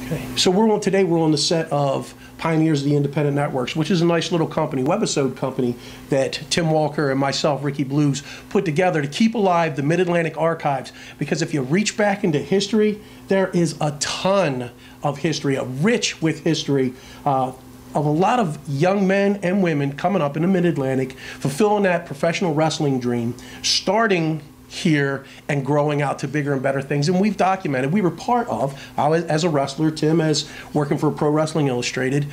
Okay. So today we're on the set of Pioneers of the Independent Networks, which is a nice little company, webisode company that Tim Walker and myself, Ricky Blues, put together to keep alive the Mid-Atlantic archives. Because if you reach back into history, there is a ton of history, rich with history, of a lot of young men and women coming up in the Mid-Atlantic, fulfilling that professional wrestling dream, starting here and growing out to bigger and better things. And we've documented, we were part of, as a wrestler, Tim as working for Pro Wrestling Illustrated,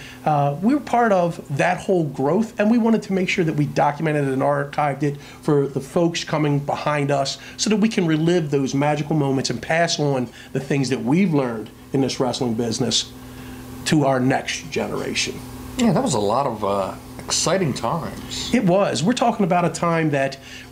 we were part of that whole growth, and we wanted to make sure that we documented it and archived it for the folks coming behind us so that we can relive those magical moments and pass on the things that we've learned in this wrestling business to our next generation. Yeah, that was a lot of exciting times. It was. We're talking about a time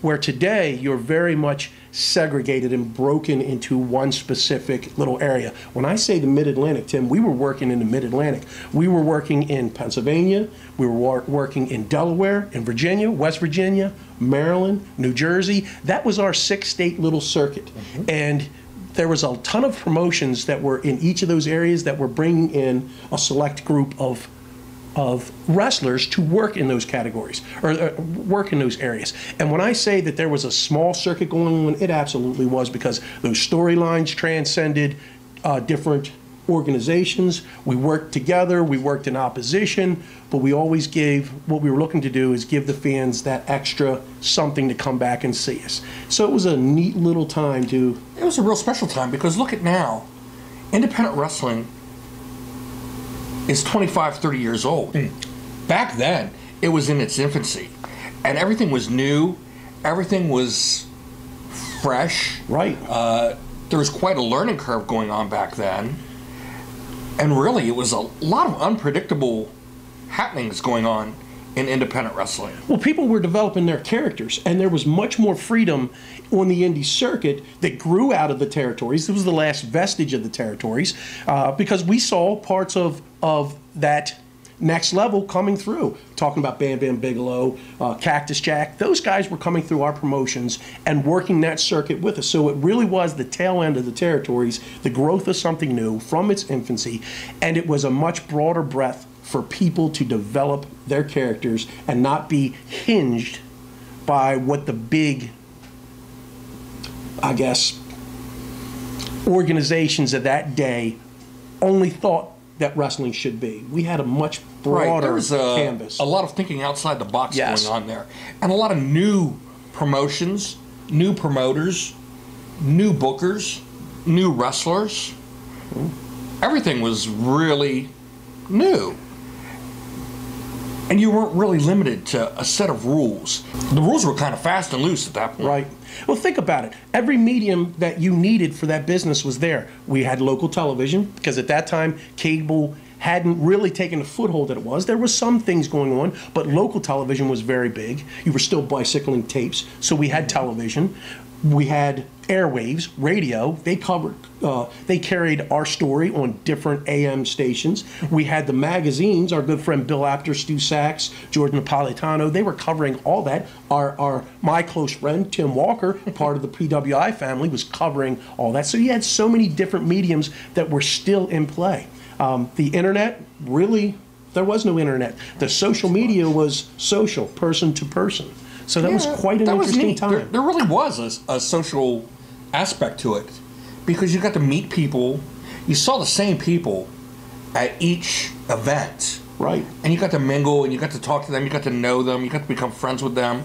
where today you're very much segregated and broken into one specific little area. When I say the Mid-Atlantic, Tim, we were working in the Mid-Atlantic. We were working in Pennsylvania, we were working in Delaware, in Virginia, West Virginia, Maryland, New Jersey. That was our 6-state little circuit. Mm-hmm. And there was a ton of promotions that were in each of those areas that were bringing in a select group of wrestlers to work in those categories or work in those areas. And when I say that there was a small circuit going on, it absolutely was, because those storylines transcended different organizations. We worked together, we worked in opposition, but we always gave, what we were looking to do is give the fans that extra something to come back and see us. So it was a neat little time to... It was a real special time, because look at now, independent wrestling is 25, 30 years old. Back then, it was in its infancy, and everything was new, everything was fresh. Right. There was quite a learning curve going on back then, and really it was a lot of unpredictable happenings going on in independent wrestling. Well, people were developing their characters, and there was much more freedom on the indie circuit that grew out of the territories. It was the last vestige of the territories, because we saw parts of that next level coming through. Talking about Bam Bam Bigelow, Cactus Jack, those guys were coming through our promotions and working that circuit with us. So it really was the tail end of the territories, the growth of something new from its infancy, and it was a much broader breadth for people to develop their characters and not be hinged by what the big, I guess, organizations of that day only thought that wrestling should be. We had a much broader There was canvas. A lot of thinking outside the box Yes. going on there. And a lot of new promotions, new promoters, new bookers, new wrestlers. Everything was really new. And you weren't really limited to a set of rules. The rules were kind of fast and loose at that point. Right. Well, think about it. Every medium that you needed for that business was there. We had local television, because at that time, cable hadn't really taken the foothold that it was. There was some things going on, but local television was very big. You were still bicycling tapes, so we had television. We had airwaves, radio. They covered, they carried our story on different AM stations. We had the magazines. Our good friend Bill Apter, Stu Sachs, George Napolitano, they were covering all that. My close friend Tim Walker, part of the PWI family, was covering all that. So you had so many different mediums that were still in play. The internet, really, there was no internet. The social media was social, person to person. So that was quite an interesting time. There really was a social aspect to it, because you got to meet people. You saw the same people at each event. Right. And you got to mingle, and you got to talk to them, you got to know them, you got to become friends with them.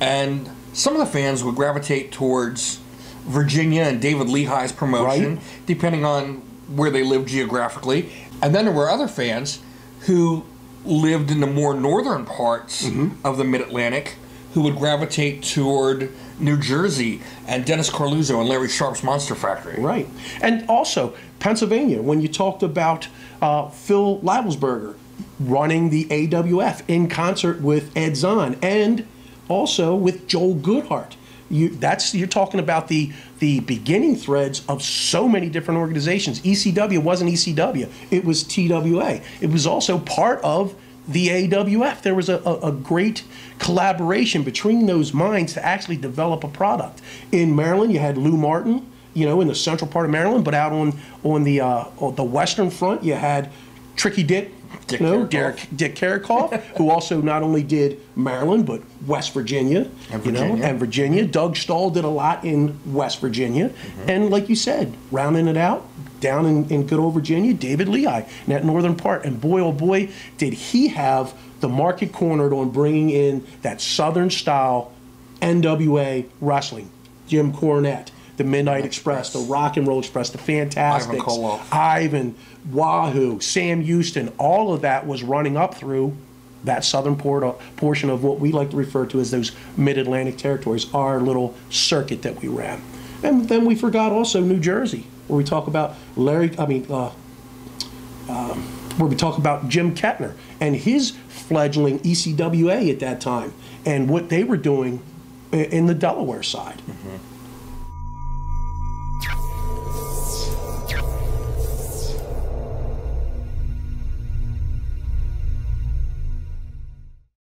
And some of the fans would gravitate towards Virginia and David Lehigh's promotion, depending on where they lived geographically. And then there were other fans who lived in the more northern parts of the Mid-Atlantic, who would gravitate toward New Jersey and Dennis Corluzzo and Larry Sharp's Monster Factory. Right. And also, Pennsylvania, when you talked about Phil Labelsberger running the AWF in concert with Ed Zahn and also with Joel Goodhart. You're talking about the beginning threads of so many different organizations. ECW wasn't ECW. It was TWA. It was also part of the AWF. There was a great collaboration between those minds to actually develop a product. In Maryland, you had Lou Martin, you know, in the central part of Maryland, but out on the western front, you had Tricky Dick, Dick you know, Kerikhoff. Dick Kerikhoff, who also not only did Maryland, but West Virginia, And you know, Virginia. and Virginia. Doug Stahl did a lot in West Virginia. And like you said, rounding it out, down in good old Virginia, David Lehigh in that northern part. And boy, oh boy, did he have the market cornered on bringing in that southern style NWA wrestling. Jim Cornette, the Midnight Express, the Rock and Roll Express, the Fantastics, Ivan Koloff. Ivan, Wahoo, Sam Houston, all of that was running up through that southern portion of what we like to refer to as those mid-Atlantic territories, our little circuit that we ran. And then we forgot also New Jersey, where we talk about where we talk about Jim Kettner and his fledgling ECWA at that time and what they were doing in the Delaware side.